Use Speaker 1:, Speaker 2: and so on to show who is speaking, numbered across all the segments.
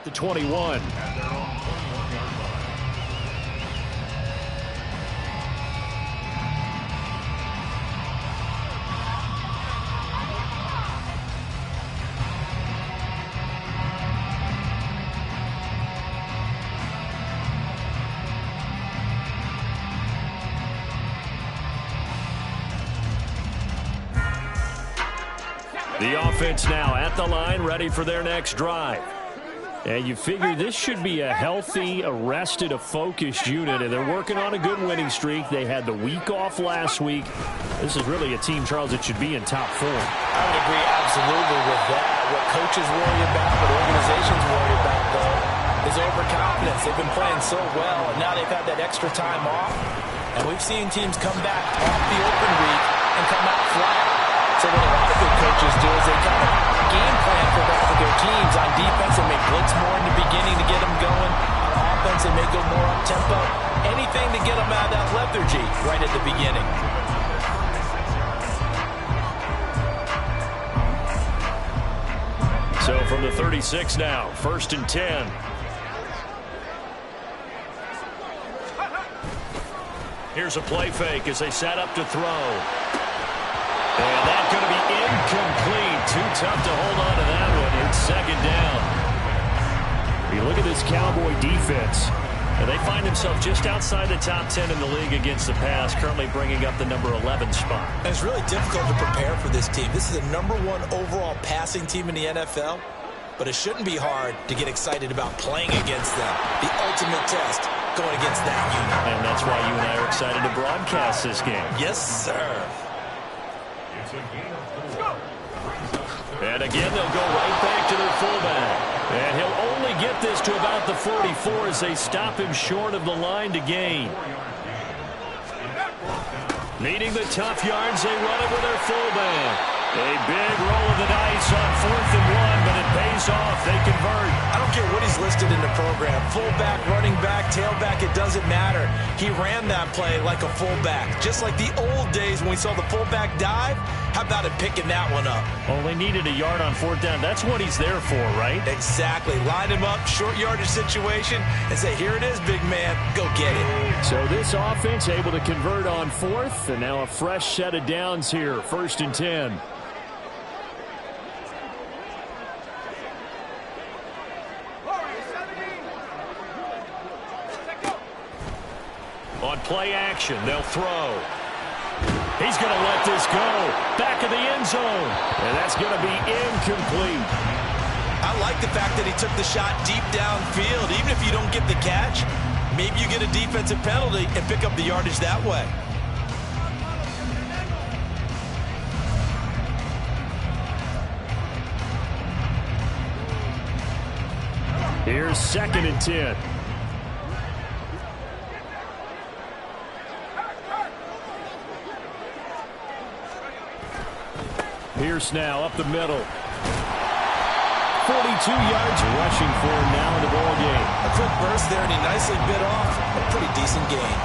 Speaker 1: at the 21. The offense now at the line, ready for their next drive. And you figure this should be a healthy, a rested, a focused unit, and they're working on a good winning streak. They had the week off last week. This is really a team, Charles, that should be in top 4.
Speaker 2: I would agree absolutely with that. What coaches worry about, what organizations worry about, though, is overconfidence. They've been playing so well, and now they've had that extra time off. And we've seen teams come back off the open week and come out flat. So what a lot of good coaches do is they kind of game plan for that with their teams. On defense, they may blitz more in the beginning to get them going. On offense, they may go more up-tempo. Anything to get them out of that lethargy right at the beginning.
Speaker 1: So from the 36 now, 1st and 10. Here's a play fake as they set up to throw. And that's going to be incomplete. Too tough to hold on to that one. It's 2nd down. You look at this Cowboy defense, and they find themselves just outside the top 10 in the league against the pass, currently bringing up the number 11 spot.
Speaker 2: And it's really difficult to prepare for this team. This is the number 1 overall passing team in the NFL, but it shouldn't be hard to get excited about playing against them. The ultimate test going against that unit.
Speaker 1: And that's why you and I are excited to broadcast this game.
Speaker 2: Yes, sir.
Speaker 1: And again, they'll go right back to their fullback. And he'll only get this to about the 44 as they stop him short of the line to gain. Needing the tough yards, they run it with their fullback. A big roll of the dice on 4th and 1, but it pays off. They convert.
Speaker 2: I don't care what he's listed in the program. Fullback, running back, tailback, it doesn't matter. He ran that play like a fullback. Just like the old days when we saw the fullback dive. How about him picking that one up?
Speaker 1: Only needed a yard on 4th down. That's what he's there for, right?
Speaker 2: Exactly. Line him up, short yardage situation, and say, here it is, big man. Go get it.
Speaker 1: So this offense able to convert on 4th, and now a fresh set of downs here. 1st and 10. On play action, they'll throw. He's going to let this go. Back of the end zone. And that's going to be incomplete.
Speaker 2: I like the fact that he took the shot deep downfield. Even if you don't get the catch, maybe you get a defensive penalty and pick up the yardage that way.
Speaker 1: Here's 2nd and 10. Pierce now up the middle. 42 yards rushing for him now in the ball game.
Speaker 2: A quick burst there, and he nicely bit off a pretty decent gain.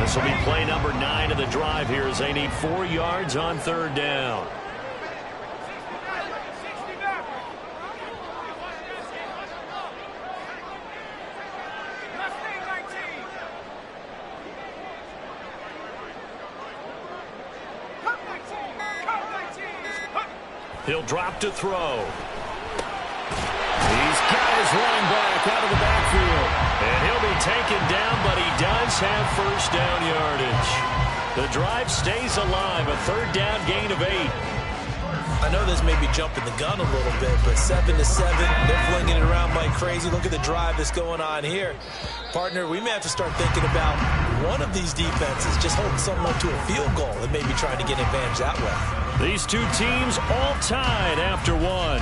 Speaker 1: This will be play number 9 of the drive here as they need 4 yards on 3rd down. He'll drop to throw. He's got his running back out of the backfield. And he'll be taken down, but he does have 1st down yardage. The drive stays alive, a 3rd down gain of 8.
Speaker 2: I know this may be jumping the gun a little bit, but 7-7, they're flinging it around like crazy. Look at the drive that's going on here. Partner, we may have to start thinking about one of these defenses just holding someone to a field goal and maybe trying to get advantage that way.
Speaker 1: These two teams all tied after 1.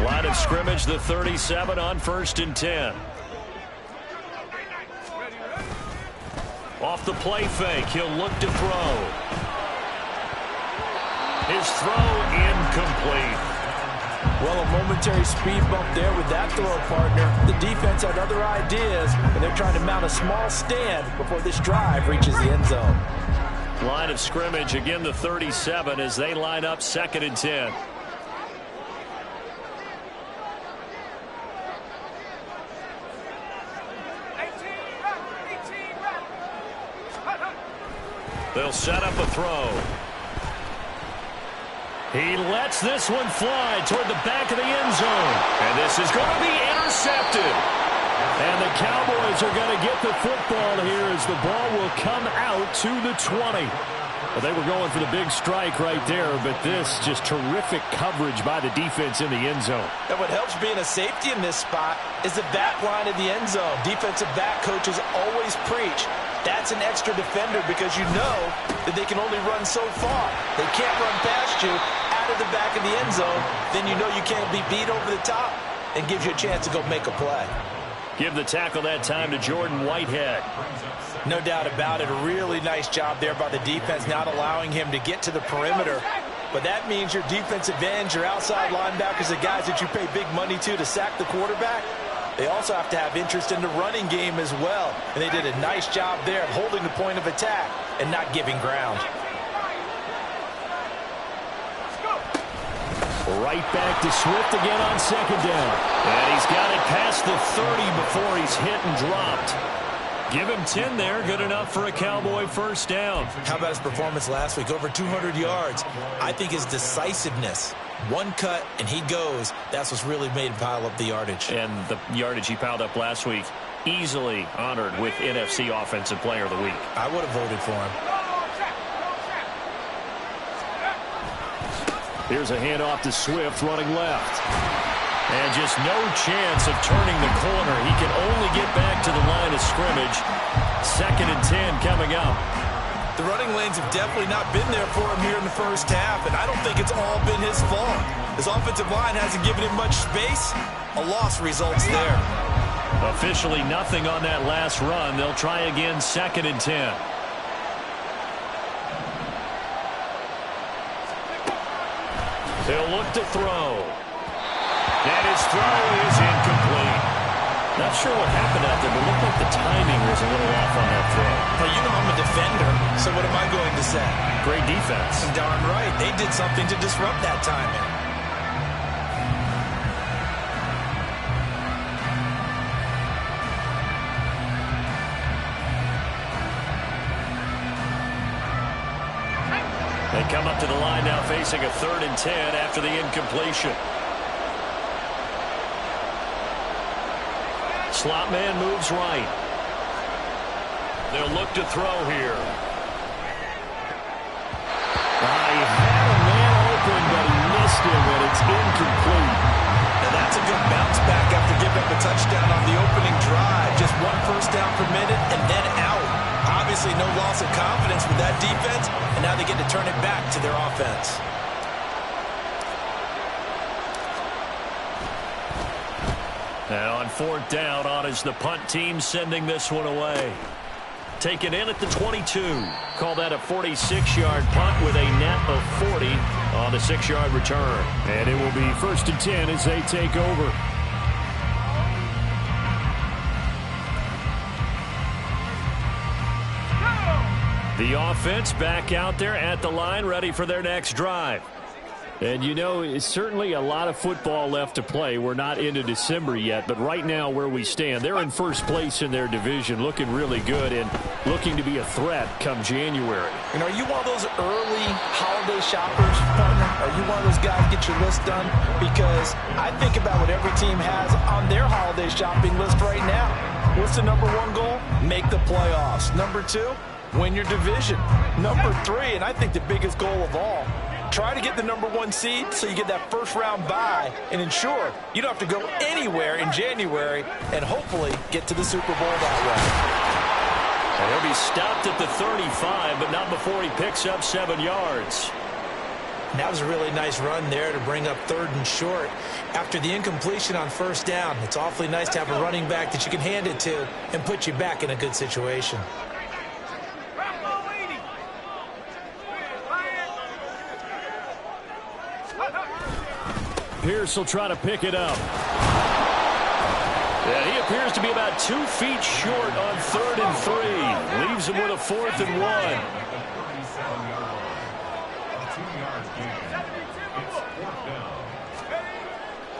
Speaker 1: Line of scrimmage, the 37 on 1st and 10. Off the play fake, he'll look to throw. His throw incomplete.
Speaker 2: Well, a momentary speed bump there with that throw partner. The defense had other ideas, and they're trying to mount a small stand before this drive reaches the end zone.
Speaker 1: Line of scrimmage, again the 37 as they line up 2nd and 10. They'll set up a throw. He lets this one fly toward the back of the end zone. And this is going to be intercepted. And the Cowboys are going to get the football here as the ball will come out to the 20. Well, they were going for the big strike right there, but this just terrific coverage by the defense in the end zone.
Speaker 2: And what helps being a safety in this spot is the back line of the end zone. Defensive back coaches always preach. That's an extra defender because you know that they can only run so far. They can't run past you out of the back of the end zone. Then you know you can't be beat over the top and gives you a chance to go make a play.
Speaker 1: Give the tackle that time to Jordan Whitehead.
Speaker 2: No doubt about it. A really nice job there by the defense, not allowing him to get to the perimeter. But that means your defensive ends, your outside linebackers, the guys that you pay big money to sack the quarterback, they also have to have interest in the running game as well. And they did a nice job there of holding the point of attack and not giving ground.
Speaker 1: Right back to Swift again on 2nd down. And he's got it past the 30 before he's hit and dropped. Give him 10 there. Good enough for a Cowboy first down.
Speaker 2: How about his performance last week? Over 200 yards. I think his decisiveness. One cut, and he goes. That's what's really made him pile up the yardage.
Speaker 1: And the yardage he piled up last week, easily honored with NFC Offensive Player of the Week.
Speaker 2: I would have voted for him.
Speaker 1: Here's a handoff to Swift running left. And just no chance of turning the corner. He can only get back to the line of scrimmage. 2nd and 10 coming up.
Speaker 2: The running lanes have definitely not been there for him here in the first half, and I don't think it's all been his fault. His offensive line hasn't given him much space. A loss results there.
Speaker 1: Officially nothing on that last run. They'll try again 2nd and 10. They'll look to throw. And his throw is incomplete. Not sure what happened out there, but it looked like the timing was a little off on that throw.
Speaker 2: Well, you know I'm a defender, so what am I going to say?
Speaker 1: Great defense.
Speaker 2: Darn right. They did something to disrupt that timing.
Speaker 1: They come up to the line now facing a 3rd and 10 after the incompletion. Slot man moves right. They'll look to throw here. He had a man open, but he missed him, and it's incomplete.
Speaker 2: And that's a good bounce back after giving up a touchdown on the opening drive. Just 1 first down permitted and then out. Obviously no loss of confidence with that defense, and now they get to turn it back to their offense.
Speaker 1: And on 4th down, on is the punt team sending this one away. Taken in at the 22. Call that a 46-yard punt with a net of 40 on the 6-yard return. And it will be 1st and 10 as they take over. The offense back out there at the line, ready for their next drive. And, you know, it's certainly a lot of football left to play. We're not into December yet, but right now where we stand, they're in first place in their division, looking really good and looking to be a threat come January.
Speaker 2: And are you one of those early holiday shoppers, partner? Are you one of those guys get your list done? Because I think about what every team has on their holiday shopping list right now. What's the #1 goal? Make the playoffs. #2, win your division. #3, and I think the biggest goal of all, try to get the #1 seed so you get that first-round bye and ensure you don't have to go anywhere in January and hopefully get to the Super Bowl that way.
Speaker 1: And he'll be stopped at the 35, but not before he picks up 7 yards.
Speaker 2: And that was a really nice run there to bring up 3rd and short. After the incompletion on 1st down, it's awfully nice to have a running back that you can hand it to and put you back in a good situation.
Speaker 1: Pierce will try to pick it up. Yeah, he appears to be about 2 feet short on 3rd and 3. Leaves him with a 4th and 1.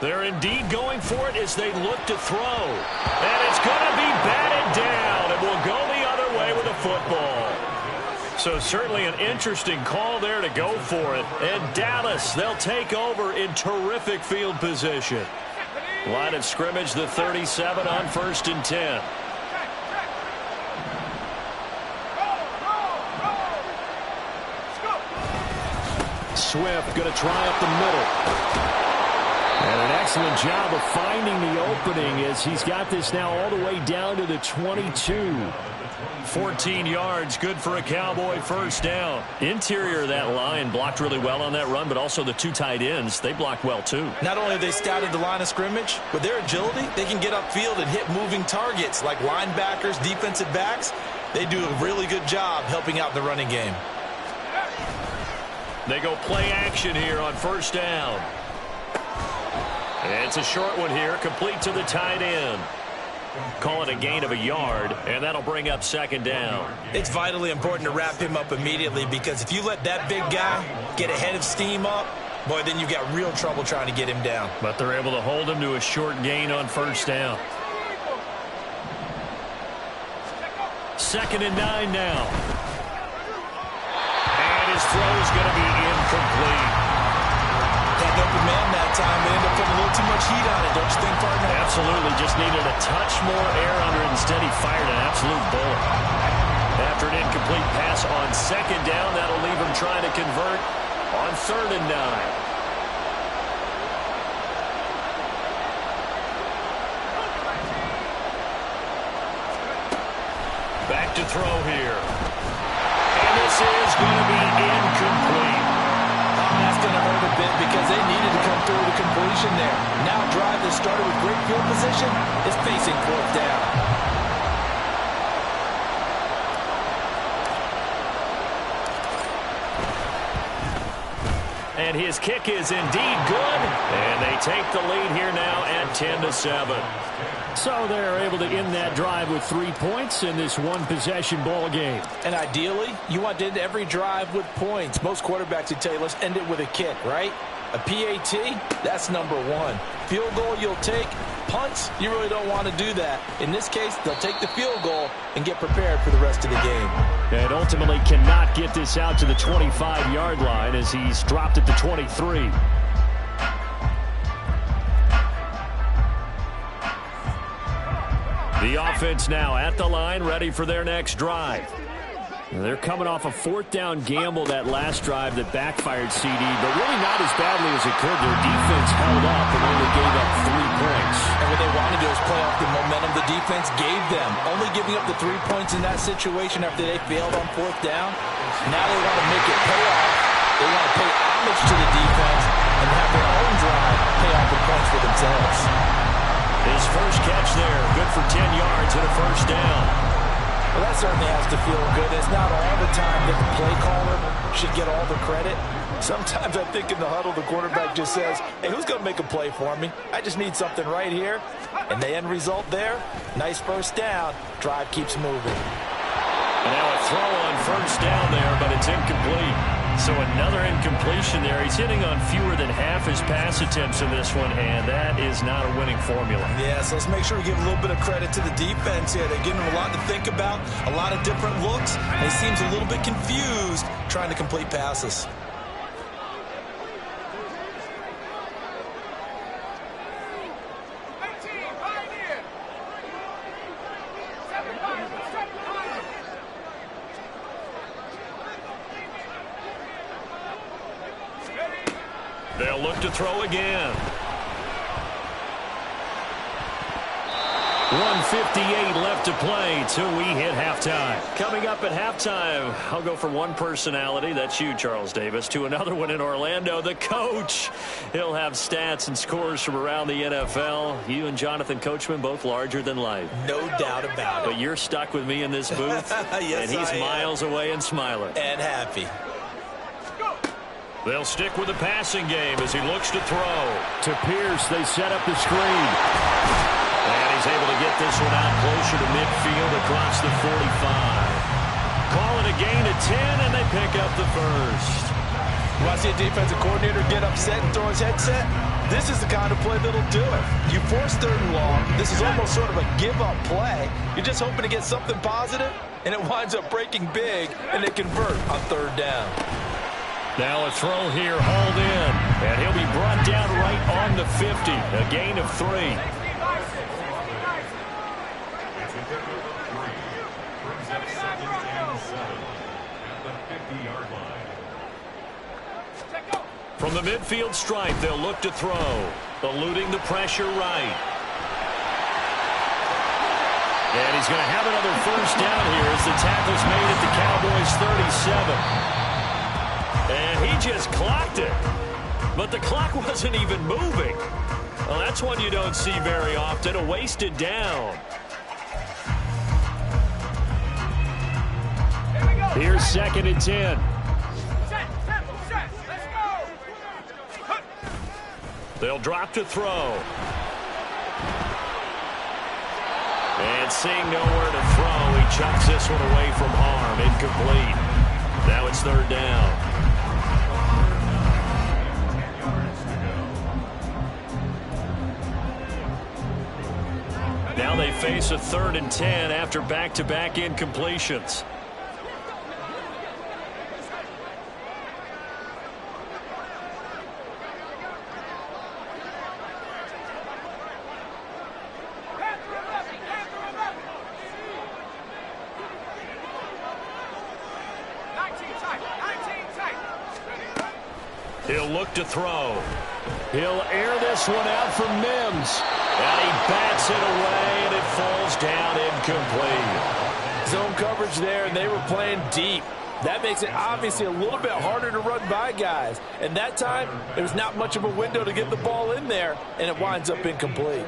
Speaker 1: They're indeed going for it as they look to throw. And it's going to be batted down. It will go the other way with a football. So certainly an interesting call there to go for it. And Dallas, they'll take over in terrific field position. Line of scrimmage, the 37 on 1st and 10. Swift going to try up the middle. And an excellent job of finding the opening as he's got this now all the way down to the 22. 14 yards, good for a Cowboy first down. Interior of that line blocked really well on that run, but also the 2 tight ends, they blocked well too.
Speaker 2: Not only have they scouted the line of scrimmage, with their agility, they can get upfield and hit moving targets like linebackers, defensive backs. They do a really good job helping out the running game.
Speaker 1: They go play action here on first down. It's a short one here, complete to the tight end. Call it a gain of a yard, and that'll bring up 2nd down.
Speaker 2: It's vitally important to wrap him up immediately because if you let that big guy get ahead of steam up, boy, then you've got real trouble trying to get him down.
Speaker 1: But they're able to hold him to a short gain on first down. 2nd and 9 now. And his throw is going to be incomplete.
Speaker 2: That open man that time, they end up putting a little too much heat on it, don't you think, partner?
Speaker 1: Absolutely, just needed a touch more air under it. Instead, he fired an absolute bullet. After an incomplete pass on 2nd down, that'll leave him trying to convert on 3rd and 9. Back to throw here. And this is going to be incomplete.
Speaker 2: That's going to hurt a bit because they needed to come through the completion there. Now a drive that started with great field position is facing 4th down.
Speaker 1: And his kick is indeed good. And they take the lead here now at 10-7. So they're able to end that drive with 3 points in this one-possession ball game.
Speaker 2: And ideally, you want to end every drive with points. Most quarterbacks would tell you, let's end it with a kick, right? A PAT, that's number 1. Field goal you'll take. Punts, you really don't want to do that. In this case, they'll take the field goal and get prepared for the rest of the game.
Speaker 1: And ultimately cannot get this out to the 25-yard line as he's dropped at the 23. The offense now at the line, ready for their next drive. They're coming off a 4th down gamble that last drive that backfired CD, but really not as badly as it could. Their defense held up and only gave up 3 points.
Speaker 2: And what they wanted to do is play off the momentum the defense gave them. Only giving up the 3 points in that situation after they failed on 4th down. Now they want to make it pay off. They want to pay homage to the defense and have their own drive pay off the points for themselves.
Speaker 1: His first catch there, good for 10 yards and a first down.
Speaker 2: Well, that certainly has to feel good. It's not all the time that the play caller should get all the credit. Sometimes I think in the huddle, the quarterback just says, hey, who's going to make a play for me? I just need something right here. And the end result there, nice first down. Drive keeps moving.
Speaker 1: And now a throw on first down there, but it's incomplete. So another incompletion there. He's hitting on fewer than half his pass attempts in this one, and that is not a winning formula.
Speaker 2: Yeah, so let's make sure we give a little bit of credit to the defense here. They're giving him a lot to think about, a lot of different looks, and he seems a little bit confused trying to complete passes.
Speaker 1: They'll look to throw again. 1:58 left to play till we hit halftime. Coming up at halftime, I'll go from one personality, that's you, Charles Davis, to another one in Orlando, the coach. He'll have stats and scores from around the NFL. You and Jonathan Coachman, both larger than life.
Speaker 2: No doubt about it.
Speaker 1: But you're stuck with me in this booth,
Speaker 2: yes,
Speaker 1: and he's miles away and smiling.
Speaker 2: And happy.
Speaker 1: They'll stick with the passing game as he looks to throw. To Pierce, they set up the screen. And he's able to get this one out closer to midfield across the 45. Call it a gain of 10, and they pick up the first.
Speaker 2: When I see a defensive coordinator get upset and throw his headset, this is the kind of play that'll do it. You force 3rd and long. This is almost sort of a give-up play. You're just hoping to get something positive, and it winds up breaking big, and they convert on 3rd down.
Speaker 1: Now a throw here, hauled in, and he'll be brought down right on the 50, a gain of 3. From the midfield stripe, they'll look to throw, eluding the pressure right. And he's going to have another first down here as the tackle's made at the Cowboys 37. And he just clocked it. But the clock wasn't even moving. Well, that's one you don't see very often, a wasted down. Here's 2nd and 10. They'll drop to throw. And seeing nowhere to throw, he chucks this one away from harm. Incomplete. Now it's 3rd down. Now they face a 3rd and 10 after back-to-back incompletions. He'll look to throw. He'll air this one out for Mims. And he bats it away, and it falls down incomplete.
Speaker 2: Zone coverage there, and they were playing deep. That makes it obviously a little bit harder to run by guys. And that time, there's not much of a window to get the ball in there, and it winds up incomplete.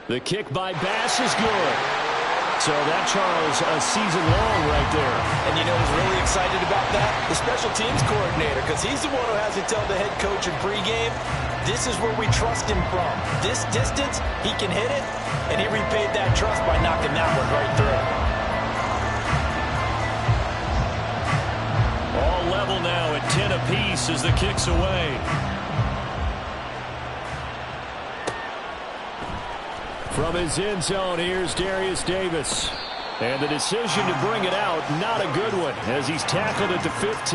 Speaker 1: The kick by Bass is good. So that, Charles, a season long right there.
Speaker 2: And you know who's really excited about that? The special teams coordinator, because he's the one who has to tell the head coach in pregame, this is where we trust him from. This distance, he can hit it, and he repaid that trust by knocking that one right through.
Speaker 1: All level now at 10 apiece as the kick's away. From his end zone, here's Darius Davis. And the decision to bring it out, not a good one, as he's tackled at the 15.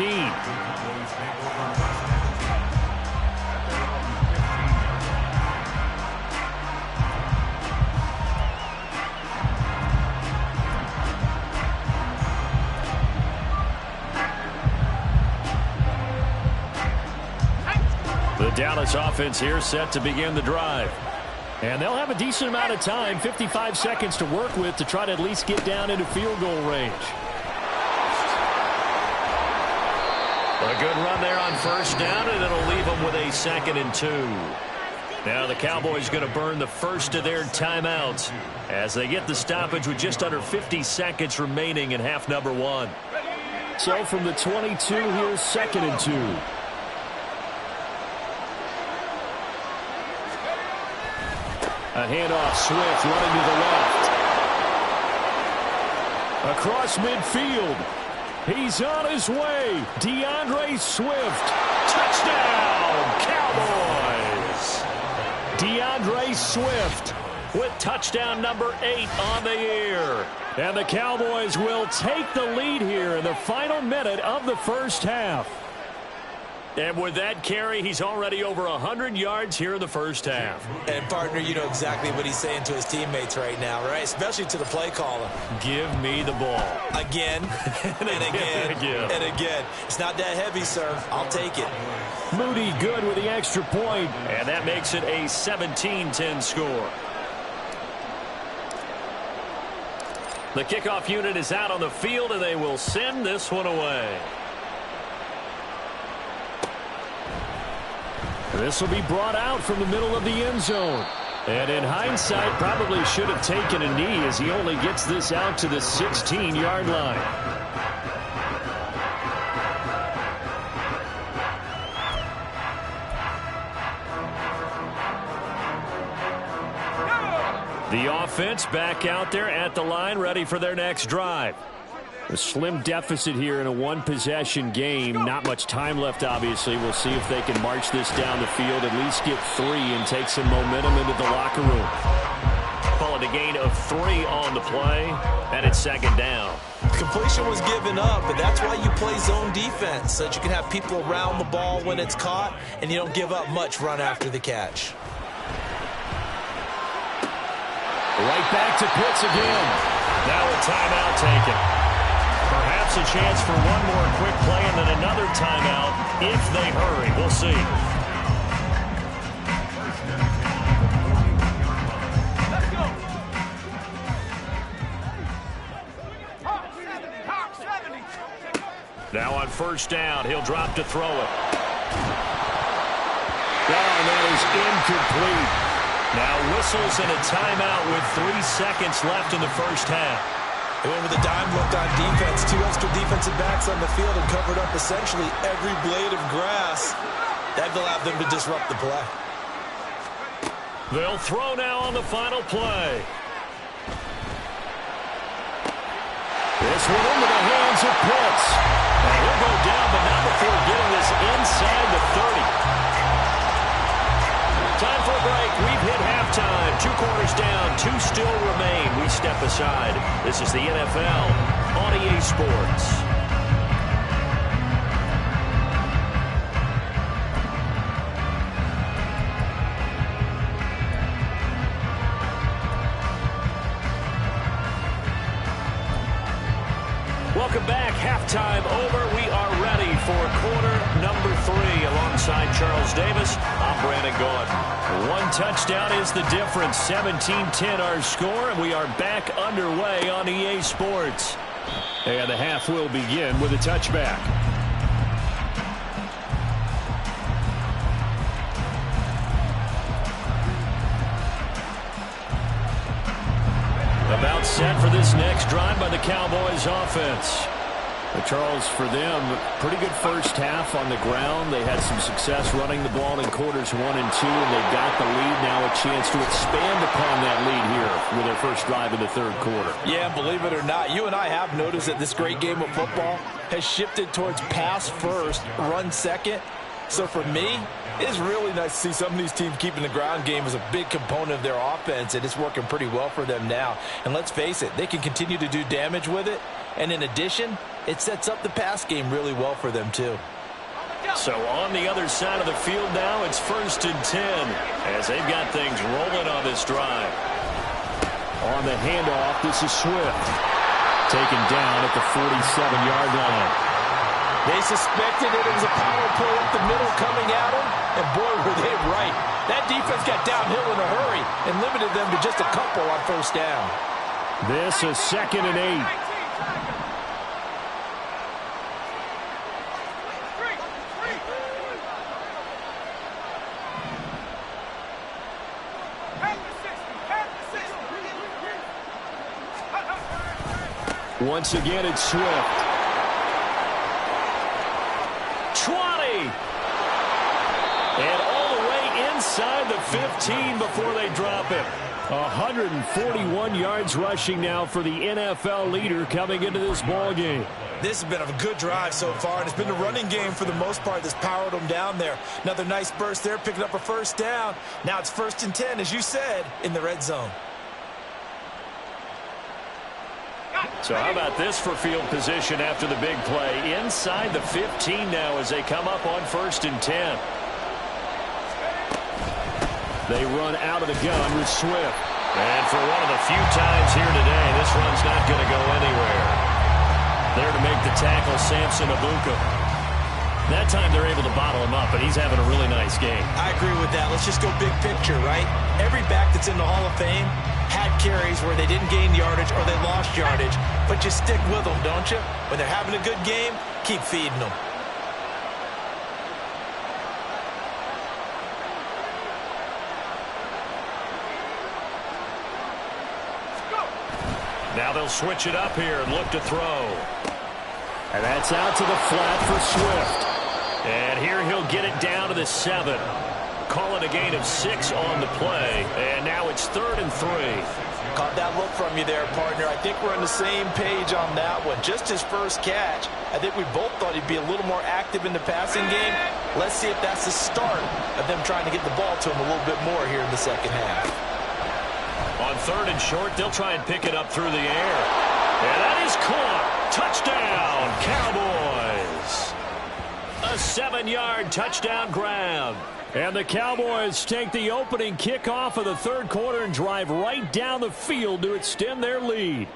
Speaker 1: The Dallas offense here set to begin the drive. And they'll have a decent amount of time, 55 seconds to work with to try to at least get down into field goal range. A good run there on first down, and it'll leave them with a 2nd and 2. Now the Cowboys going to burn the first of their timeouts as they get the stoppage with just under 50 seconds remaining in half number 1. So from the 22, here's 2nd and 2. A handoff, Swift running to the left. Across midfield. He's on his way. DeAndre Swift. Touchdown, Cowboys. DeAndre Swift with touchdown number 8 on the year. And the Cowboys will take the lead here in the final minute of the first half. And with that carry, he's already over 100 yards here in the first half.
Speaker 2: And, partner, you know exactly what he's saying to his teammates right now, right? Especially to the play caller.
Speaker 1: Give me the ball.
Speaker 2: Again, and again, and again. It's not that heavy, sir. I'll take it.
Speaker 1: Moody good with the extra point, and that makes it a 17-10 score. The kickoff unit is out on the field, and they will send this one away. This will be brought out from the middle of the end zone. And in hindsight, probably should have taken a knee as he only gets this out to the 16-yard line. The offense back out there at the line, ready for their next drive. A slim deficit here in a one-possession game. Not much time left, obviously. We'll see if they can march this down the field, at least get 3 and take some momentum into the locker room. Call it a gain of 3 on the play, and it's second down.
Speaker 2: Completion was given up, but that's why you play zone defense, so that you can have people around the ball when it's caught, and you don't give up much run after the catch.
Speaker 1: Right back to Pitts again. Now a timeout taken. Perhaps a chance for one more quick play and then another timeout if they hurry. We'll see. Now on first down, he'll drop to throw it. And that is incomplete. Now whistles and a timeout with 3 seconds left in the first half.
Speaker 2: They went with a dime look on defense. 2 extra defensive backs on the field and covered up essentially every blade of grass. That allowed them to disrupt the play.
Speaker 1: They'll throw now on the final play. This one into the hands of Pitts. And he'll go down, but not before getting this inside the 30. Time for a break. We've hit halftime. 2 quarters down. 2 still remain. We step aside. This is the NFL on EA Sports. Welcome back. Halftime over. We are ready for quarter number 3. Alongside Charles Davis, I'm Brandon Gaudin. 1 touchdown is the difference. 17-10 our score, and we are back underway on EA Sports. And the half will begin with a touchback. About set for this next drive by the Cowboys offense. But Charles, for them, pretty good first half on the ground. They had some success running the ball in quarters 1 and 2, and they've got the lead now, a chance to expand upon that lead here with their first drive in the third quarter.
Speaker 2: Yeah, believe it or not, you and I have noticed that this great game of football has shifted towards pass first, run second. So for me, it's really nice to see some of these teams keeping the ground game as a big component of their offense, and it's working pretty well for them now. And let's face it, they can continue to do damage with it. And in addition, it sets up the pass game really well for them, too.
Speaker 1: So on the other side of the field now, it's 1st and 10 as they've got things rolling on this drive. On the handoff, this is Swift. Taken down at the 47-yard line.
Speaker 2: They suspected it was a power play up the middle coming at them, and boy, were they right. That defense got downhill in a hurry and limited them to just a couple on first down.
Speaker 1: This is 2nd and 8. Once again, it's Swift. 20. And all the way inside the 15 before they drop it. 141 yards rushing now for the NFL leader coming into this ball game.
Speaker 2: This has been a good drive so far, and it's been the running game for the most part that's powered them down there. Another nice burst there, picking up a first down. Now it's 1st and 10, as you said, in the red zone.
Speaker 1: So how about this for field position after the big play? Inside the 15 now as they come up on 1st and 10. They run out of the gun with Swift. And for one of the few times here today, this run's not going to go anywhere. There to make the tackle, Samson Abuka. That time they're able to bottle him up, but he's having a really nice game.
Speaker 2: I agree with that. Let's just go big picture, right? Every back that's in the Hall of Fame had carries where they didn't gain yardage or they lost yardage, but you stick with them, don't you? When they're having a good game, keep feeding them.
Speaker 1: Now they'll switch it up here and look to throw. And that's out to the flat for Swift. And here he'll get it down to the 7. Call it a gain of 6 on the play. And now it's 3rd and 3.
Speaker 2: Caught that look from you there, partner. I think we're on the same page on that one. Just his first catch. I think we both thought he'd be a little more active in the passing game. Let's see if that's the start of them trying to get the ball to him a little bit more here in the second half.
Speaker 1: On 3rd and short, they'll try and pick it up through the air. And that is caught. Touchdown, Cowboys. A 7-yard touchdown grab. And the Cowboys take the opening kickoff of the 3rd quarter and drive right down the field to extend their lead.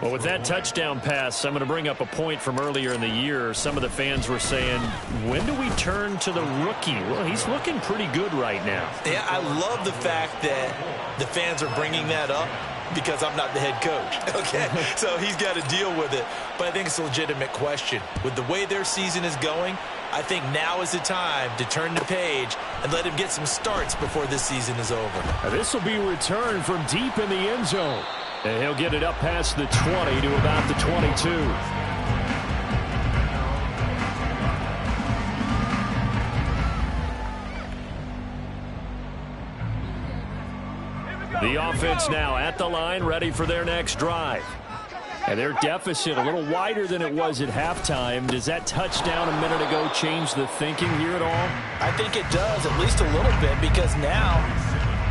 Speaker 1: Well, with that touchdown pass, I'm going to bring up a point from earlier in the year. Some of the fans were saying, when do we turn to the rookie? Well, he's looking pretty good right now.
Speaker 2: Yeah, I love the fact that the fans are bringing that up because I'm not the head coach, okay? So he's got to deal with it. But I think it's a legitimate question. With the way their season is going, I think now is the time to turn the page and let him get some starts before this season is over.
Speaker 1: Now, this will be returned from deep in the end zone. And he'll get it up past the 20 to about the 22. The offense now at the line, ready for their next drive. And their deficit a little wider than it was at halftime. Does that touchdown a minute ago change the thinking here at all?
Speaker 2: I think it does, at least a little bit, because now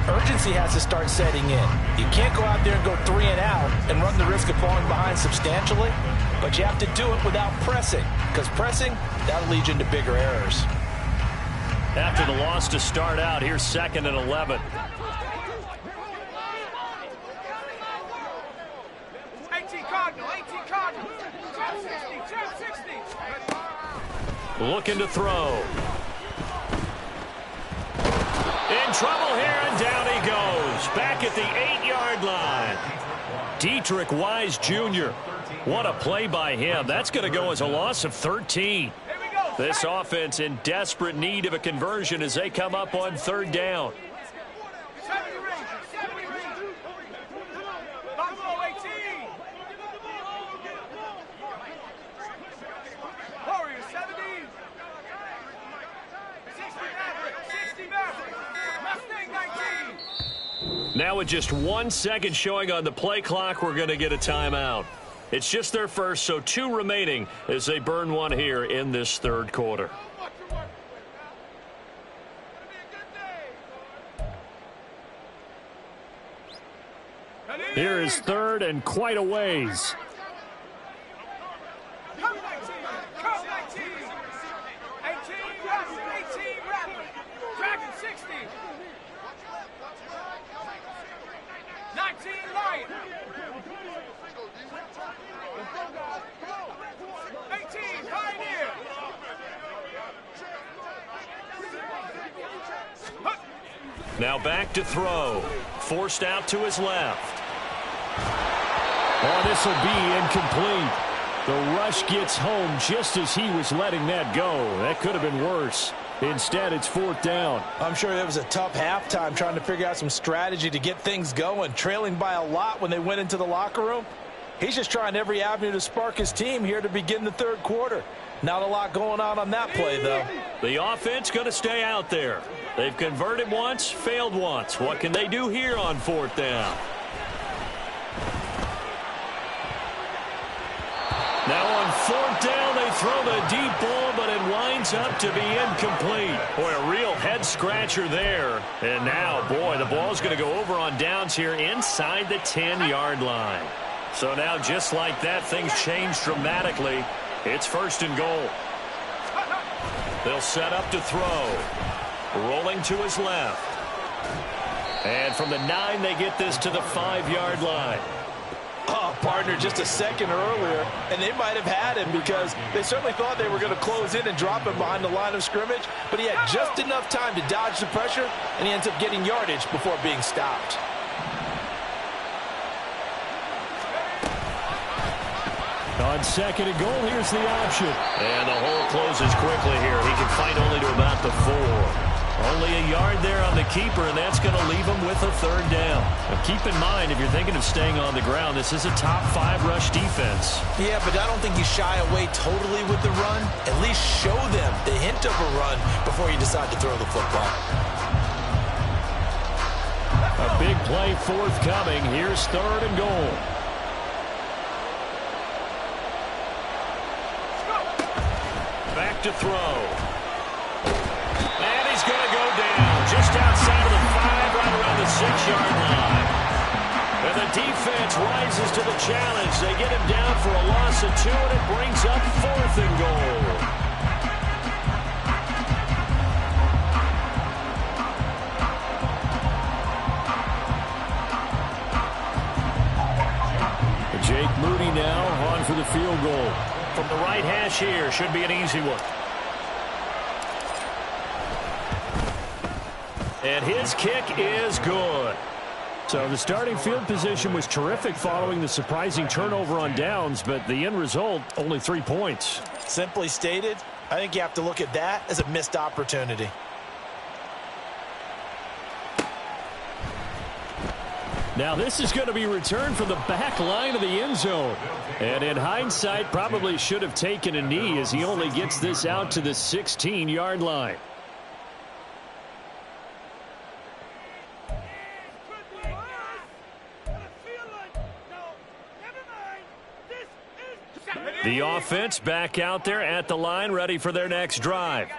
Speaker 2: urgency has to start setting in. You can't go out there and go 3 and out and run the risk of falling behind substantially, but you have to do it without pressing, because pressing, that'll lead you into bigger errors.
Speaker 1: After the loss to start out, here's 2nd and 11.
Speaker 3: 18 Cardinal, 18 Cardinal. 60.
Speaker 1: Looking to throw. In trouble here, and down he goes. Back at the 8-yard line. Dietrich Wise Jr. What a play by him. That's going to go as a loss of 13. This offense in desperate need of a conversion as they come up on 3rd down. Now with just 1 second showing on the play clock, we're going to get a timeout. It's just their first, so 2 remaining as they burn one here in this 3rd quarter. Here is 3rd and quite a ways. Now back to throw. Forced out to his left. Oh, this will be incomplete. The rush gets home just as he was letting that go. That could have been worse. Instead, it's 4th down.
Speaker 2: I'm sure it was a tough halftime trying to figure out some strategy to get things going, trailing by a lot when they went into the locker room. He's just trying every avenue to spark his team here to begin the 3rd quarter. Not a lot going on that play, though.
Speaker 1: The offense going to stay out there. They've converted once, failed once. What can they do here on 4th down? Now on 4th down, they throw the deep ball, but it winds up to be incomplete. Boy, a real head-scratcher there. And now, boy, the ball's going to go over on downs here inside the 10-yard line. So now, just like that, things change dramatically. It's 1st and goal. They'll set up to throw. Rolling to his left. And from the 9, they get this to the 5-yard line.
Speaker 2: Oh, partner, just a second earlier, and they might have had him because they certainly thought they were going to close in and drop him behind the line of scrimmage, but he had just enough time to dodge the pressure, and he ends up getting yardage before being stopped.
Speaker 1: On 2nd and goal, here's the option. And the hole closes quickly here. He can fight only to about the 4. Only a yard there on the keeper, and that's going to leave him with a third down. Now keep in mind, if you're thinking of staying on the ground, this is a top 5 rush defense.
Speaker 2: Yeah, but I don't think you shy away totally with the run. At least show them the hint of a run before you decide to throw the football.
Speaker 1: A big play forthcoming. Here's 3rd and goal. Back to throw. And he's going to go down just outside of the 5, right around the 6-yard line. And the defense rises to the challenge. They get him down for a loss of 2, and it brings up 4th and goal. Jake Moody now on for the field goal. From the right hash here, should be an easy one. And his kick is good. So the starting field position was terrific following the surprising turnover on downs, but the end result, only 3 points.
Speaker 2: Simply stated, I think you have to look at that as a missed opportunity.
Speaker 1: Now this is going to be returned from the back line of the end zone. And in hindsight, probably should have taken a knee as he only gets this out to the 16-yard line. The offense back out there at the line, ready for their next drive.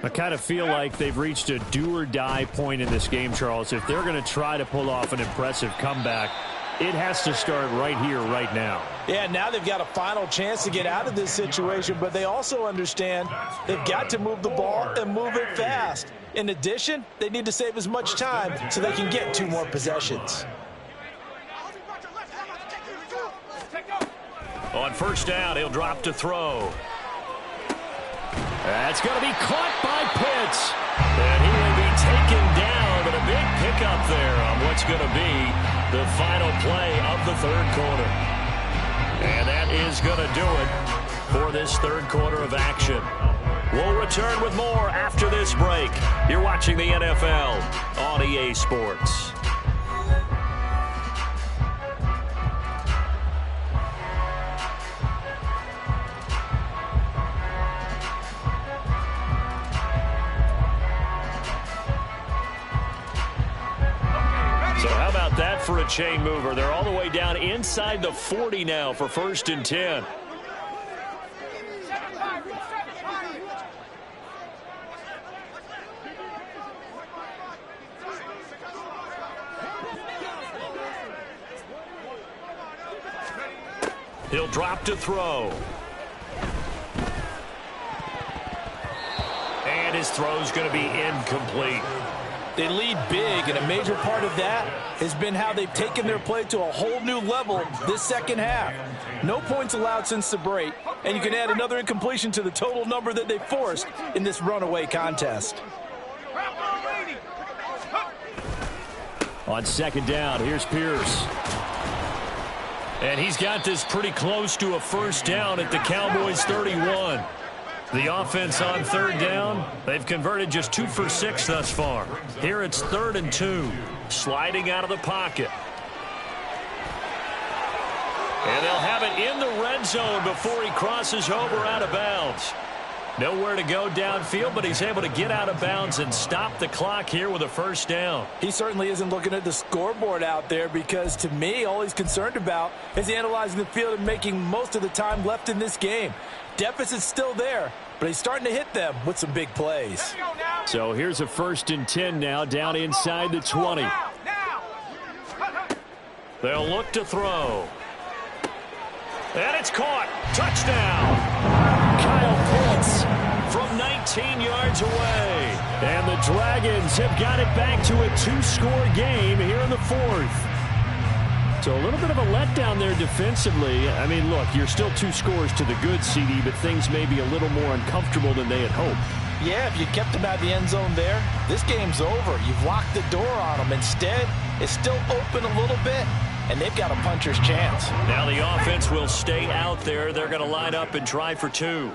Speaker 1: I kind of feel like they've reached a do-or-die point in this game, Charles. If they're going to try to pull off an impressive comeback, it has to start right here, right now.
Speaker 2: Yeah, now they've got a final chance to get out of this situation, but they also understand they've got to move the ball and move it fast. In addition, they need to save as much time so they can get 2 more possessions.
Speaker 1: On first down, he'll drop to throw. That's going to be caught by Pitts. And he will be taken down, but a big pickup there on what's going to be the final play of the 3rd quarter. And that is going to do it for this 3rd quarter of action. We'll return with more after this break. You're watching the NFL on EA Sports. So how about that for a chain mover? They're all the way down inside the 40 now for 1st and 10. He'll drop to throw. And his throw's going to be incomplete.
Speaker 2: They lead big, and a major part of that has been how they've taken their play to a whole new level this second half. No points allowed since the break, and you can add another incompletion to the total number that they forced in this runaway contest.
Speaker 1: On 2nd down, here's Pierce. And he's got this pretty close to a 1st down at the Cowboys 31. The offense on 3rd down, they've converted just 2 for 6 thus far. Here it's 3rd and 2, sliding out of the pocket. And they'll have it in the red zone before he crosses over out of bounds. Nowhere to go downfield, but he's able to get out of bounds and stop the clock here with a 1st down.
Speaker 2: He certainly isn't looking at the scoreboard out there because, to me, all he's concerned about is analyzing the field and making most of the time left in this game. Deficit's still there, but he's starting to hit them with some big plays.
Speaker 1: So here's a 1st and 10 now, down inside the 20. They'll look to throw. And it's caught. Touchdown. Kyle Pitts from 19 yards away. And the Dragons have got it back to a 2-score game here in the 4th. So a little bit of a letdown there defensively. I mean, look, you're still 2 scores to the good, CD, but things may be a little more uncomfortable than they had hoped.
Speaker 2: Yeah, if you kept them out of the end zone there, this game's over. You've locked the door on them. Instead, it's still open a little bit, and they've got a puncher's chance.
Speaker 1: Now the offense will stay out there. They're going to line up and try for 2.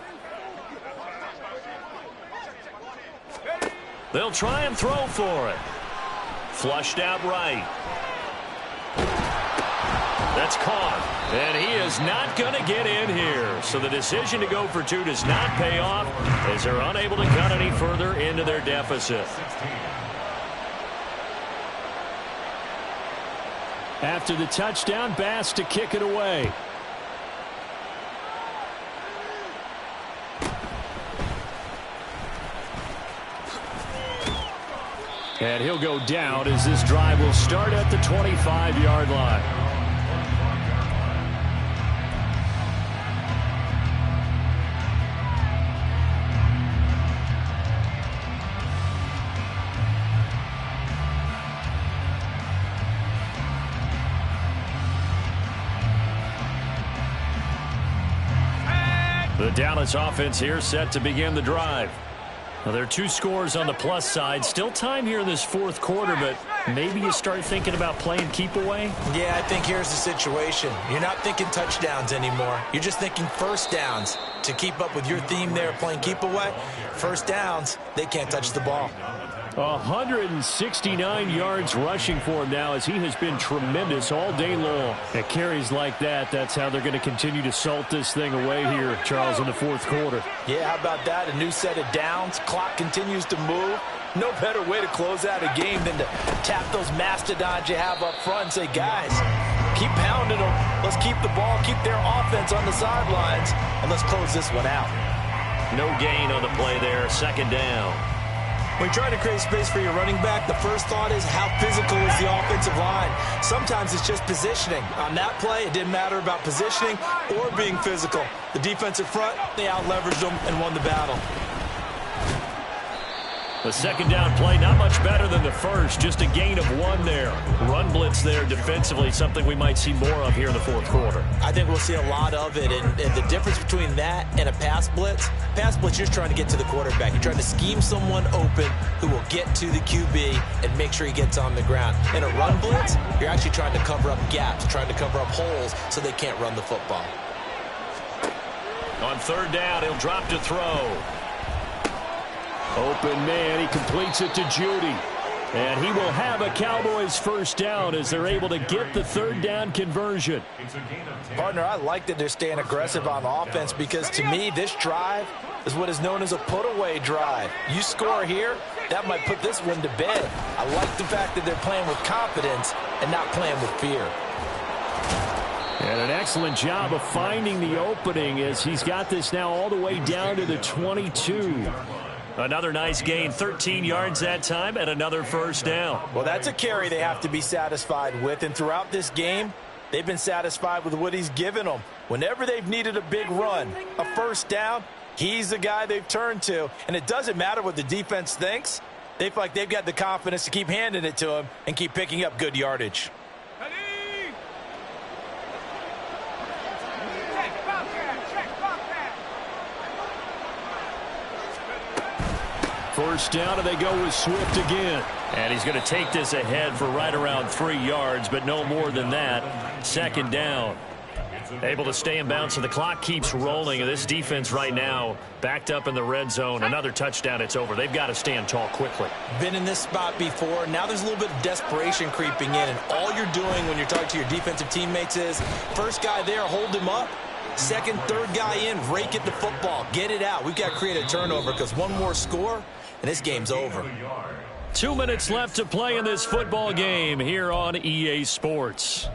Speaker 1: They'll try and throw for it. Flushed out right. That's caught. And he is not going to get in here. So the decision to go for two does not pay off as they're unable to cut any further into their deficit. After the touchdown, Bass to kick it away. And he'll go down as this drive will start at the 25-yard line. The Dallas offense here set to begin the drive. Now, there are two scores on the plus side. Still time here in this fourth quarter, but maybe you start thinking about playing keep away?
Speaker 2: Yeah, I think here's the situation. You're not thinking touchdowns anymore. You're just thinking first downs. To keep up with your theme there, playing keep away, first downs, they can't touch the ball.
Speaker 1: 169 yards rushing for him now as he has been tremendous all day long. At carries like that, that's how they're going to continue to salt this thing away here, Charles, in the fourth quarter.
Speaker 2: Yeah, how about that? A new set of downs. Clock continues to move. No better way to close out a game than to tap those mastodons you have up front and say, guys, keep pounding them. Let's keep the ball, keep their offense on the sidelines, and let's close this one out.
Speaker 1: No gain on the play there, second down.
Speaker 2: When you're trying to create space for your running back, the first thought is how physical is the offensive line. Sometimes it's just positioning. On that play, it didn't matter about positioning or being physical. The defensive front, they out-leveraged them and won the battle.
Speaker 1: The second down play, not much better than the first. Just a gain of one there. Run blitz there defensively, something we might see more of here in the fourth quarter.
Speaker 2: I think we'll see a lot of it. And the difference between that and a pass blitz, you're just trying to get to the quarterback. You're trying to scheme someone open who will get to the QB and make sure he gets on the ground. In a run blitz, you're actually trying to cover up gaps, trying to cover up holes so they can't run the football.
Speaker 1: On third down, he'll drop to throw. Open man, he completes it to Judy. And he will have a Cowboys first down as they're able to get the third down conversion.
Speaker 2: Partner, I like that they're staying aggressive on offense because to me, this drive is what is known as a put-away drive. You score here, that might put this one to bed. I like the fact that they're playing with confidence and not playing with fear.
Speaker 1: And an excellent job of finding the opening as he's got this now all the way down to the 22. Another nice gain, 13 yards that time, and another first down.
Speaker 2: Well, that's a carry they have to be satisfied with, and throughout this game, they've been satisfied with what he's given them. Whenever they've needed a big run, a first down, he's the guy they've turned to, and it doesn't matter what the defense thinks. They feel like they've got the confidence to keep handing it to him and keep picking up good yardage.
Speaker 1: First down, and they go with Swift again. And he's going to take this ahead for right around 3 yards, but no more than that. Second down. Able to stay in bounds, so the clock keeps rolling. And this defense right now backed up in the red zone. Another touchdown, it's over. They've got to stand tall quickly.
Speaker 2: Been in this spot before. Now there's a little bit of desperation creeping in. And all you're doing when you're talking to your defensive teammates is, first guy there, hold him up. Second, third guy in, rake at the football. Get it out. We've got to create a turnover because one more score, and this game's over.
Speaker 1: 2 minutes left to play in this football game here on EA Sports.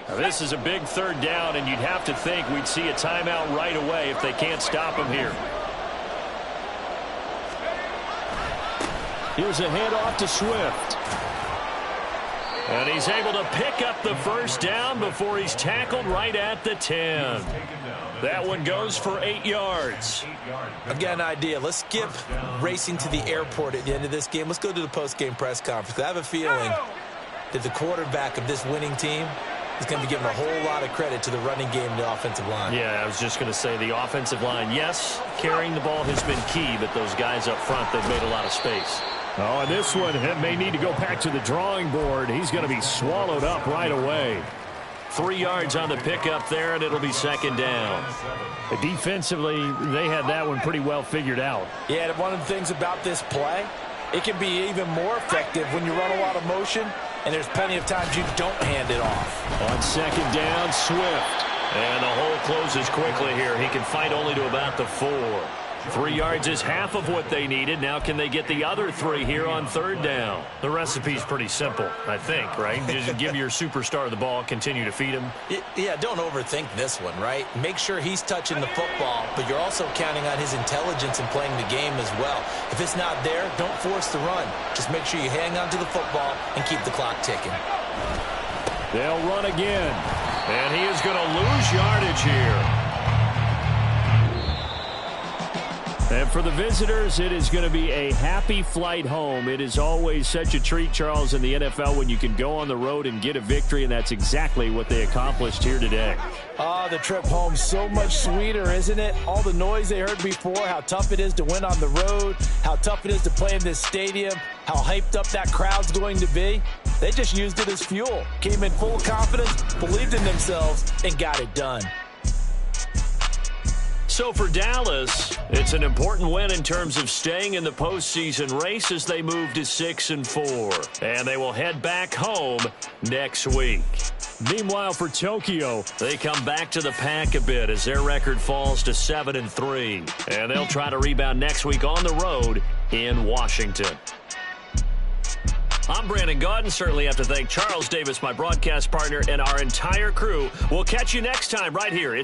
Speaker 1: Now, this is a big third down, and you'd have to think we'd see a timeout right away if they can't stop him here. Here's a handoff to Swift. And he's able to pick up the first down before he's tackled right at the 10. That one goes for 8 yards.
Speaker 2: I've got an idea. Let's skip racing to the airport at the end of this game. Let's go to the post-game press conference. I have a feeling that the quarterback of this winning team is going to be giving a whole lot of credit to the running game and the offensive line.
Speaker 1: Yeah, I was just going to say the offensive line, yes, carrying the ball has been key, but those guys up front, they've made a lot of space. Oh, and this one may need to go back to the drawing board. He's going to be swallowed up right away. 3 yards on the pickup there, and it'll be second down. Defensively, they had that one pretty well figured out.
Speaker 2: Yeah, one of the things about this play, it can be even more effective when you run a lot of motion, and there's plenty of times you don't hand it off.
Speaker 1: On second down, Swift. And the hole closes quickly here. He can fight only to about the 4. 3 yards is half of what they needed. Now can they get the other 3 here on third down? The recipe's pretty simple, I think, right? Just give your superstar the ball, continue to feed him.
Speaker 2: Yeah, don't overthink this one, right? Make sure he's touching the football, but you're also counting on his intelligence in playing the game as well. If it's not there, don't force the run. Just make sure you hang on to the football and keep the clock ticking.
Speaker 1: They'll run again, and he is going to lose yardage here. And for the visitors, it is going to be a happy flight home. It is always such a treat, Charles, in the NFL when you can go on the road and get a victory, and that's exactly what they accomplished here today.
Speaker 2: The trip home so much sweeter, isn't it? All the noise they heard before, how tough it is to win on the road, how tough it is to play in this stadium, how hyped up that crowd's going to be. They just used it as fuel, came in full of confidence, believed in themselves, and got it done.
Speaker 1: So for Dallas, it's an important win in terms of staying in the postseason race as they move to 6-4. And they will head back home next week. Meanwhile, for Tokyo, they come back to the pack a bit as their record falls to 7-3. And they'll try to rebound next week on the road in Washington. I'm Brandon Gaudin. Certainly have to thank Charles Davis, my broadcast partner, and our entire crew. We'll catch you next time right here.